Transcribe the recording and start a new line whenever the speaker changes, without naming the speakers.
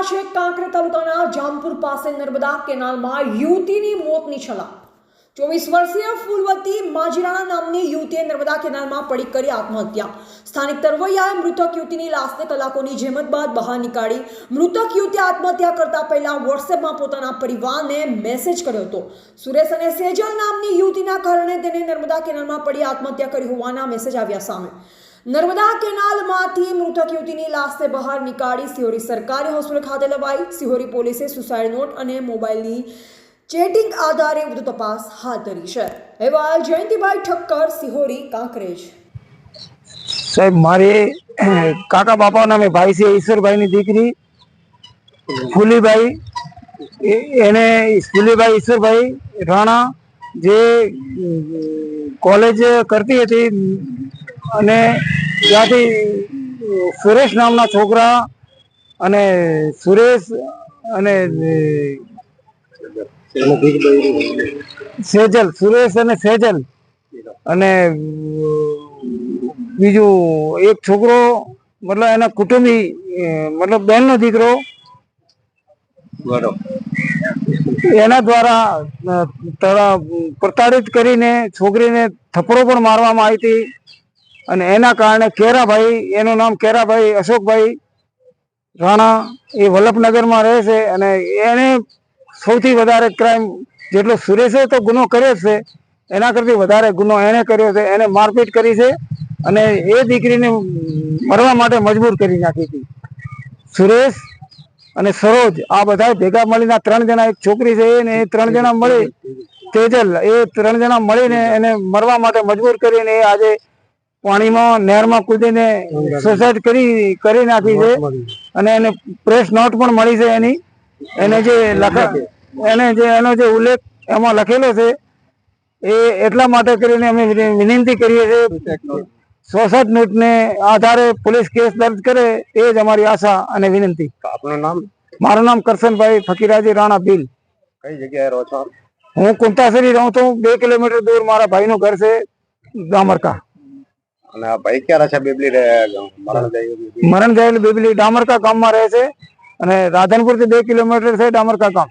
રહ્યા છે કાંકરેજ તાલુકાના જામપુર પાસે નર્મદા કેનાલમાં યુવતીની મોતની છલાંગ। 24 વર્ષીય ફૂલવતી માજીરાણા નામની યુવતીએ નર્મદા કેનાલમાં પડી કરી આત્મહત્યા। સ્થાનિક તરવૈયાએ મૃતક યુવતીની લાશને કલાકોની જહેમત બાદ બહાર નીકાળી। મૃતક યુવતીએ આત્મહત્યા કરતા પહેલા વોટ્સએપમાં પોતાના પરિવારને મેસેજ કર્યો હતો। સુરેશ અને સેજલ નામની યુવતીના કારણે તેને નર્મદા કેનાલમાં પડી આત્મહત્યા કરી હોવાના મેસેજ આવ્યા સામે। નર્મદા કેનાલમાંથી મૃતક યુવતીની લાશને બહાર નીકાળી સિહોરી સરકારી હોસ્પિટલ ખાતે લવાઈ। સિહોરી પોલીસે સુસાઇડ નોટ અને મોબાઈલની ચેટિંગ આધારે વધુ તપાસ હાથ ધરી છે। અહેવાલ જયંતિભાઈ ઠક્કર, સિહોરી, કાંકરેજ।
સાહેબ, મારે કાકા બાપા નામે ભાઈ છે, ઈશ્વરભાઈની દીકરી ફૂલીભાઈ, એને ફૂલીભાઈ ઈશ્વરભાઈ રાણા જે કોલેજ કરતી હતી અને ત્યાંથી સુરેશ નામના છોકરા અને સુરેશ અને સેજલ, સુરેશ અને સેજલ અને બીજું એક છોકરો મતલબ એના કુટુંબી મતલબ બહેનનો દીકરો એના દ્વારા પ્રતાડિત કરીને છોકરીને થપ્પડો પણ મારવામાં આવી હતી અને એના કારણે કેરાભાઈ, એનું નામ કેરાભાઈ અશોકભાઈ રાણા, એ વલ્લભનગરમાં રહે છે અને એને સૌથી વધારે ક્રાઇમ જેટલો સુરેશે તો ગુનો કર્યો છે એના કરતી વધારે ગુનો એને કર્યો છે। એને મારપીટ કરી છે અને એ દીકરીને મરવા માટે મજબૂર કરી નાખી હતી। સુરેશ અને સરોજ આ બધા ભેગા મળીને 3 જણા, એક છોકરી છે ને એ 3 જણા મળી, તેજલ, એ 3 જણા મળીને એને મરવા માટે મજબૂર કરીને એ આજે પાણીમાં નહેરમાં કૂદીને સુસાઇડ કરી નાખી છે અને એને પ્રેસ નોટ પણ મળી છે એની, એને જે એનો જે ઉલ્લેખ એમાં લખેલો છે એ એટલા માટે કરીને અમે વિનંતી કરીએ છીએ સુસાઇડ નોટને આધારે પોલીસ કેસ દર્જ કરે એ જ અમારી આશા અને વિનંતી।
આપનું નામ?
મારું નામ કરશનભાઈ ફકીરાજી રાણા ભીલ।
કઈ જગ્યાએ રહો છો?
હું કુંતાસરી રહું છું। 2 કિલોમીટર દૂર મારા ભાઈનું ઘર છે ડામરકા।
અને આ ભાઈ ક્યાં રહે છે? બેબલી
મરણ ગયેલ બેબલી ડામરકા ગામમાં રહે છે અને રાધનપુર થી 2 કિલોમીટર છે ડામરકા ગામ।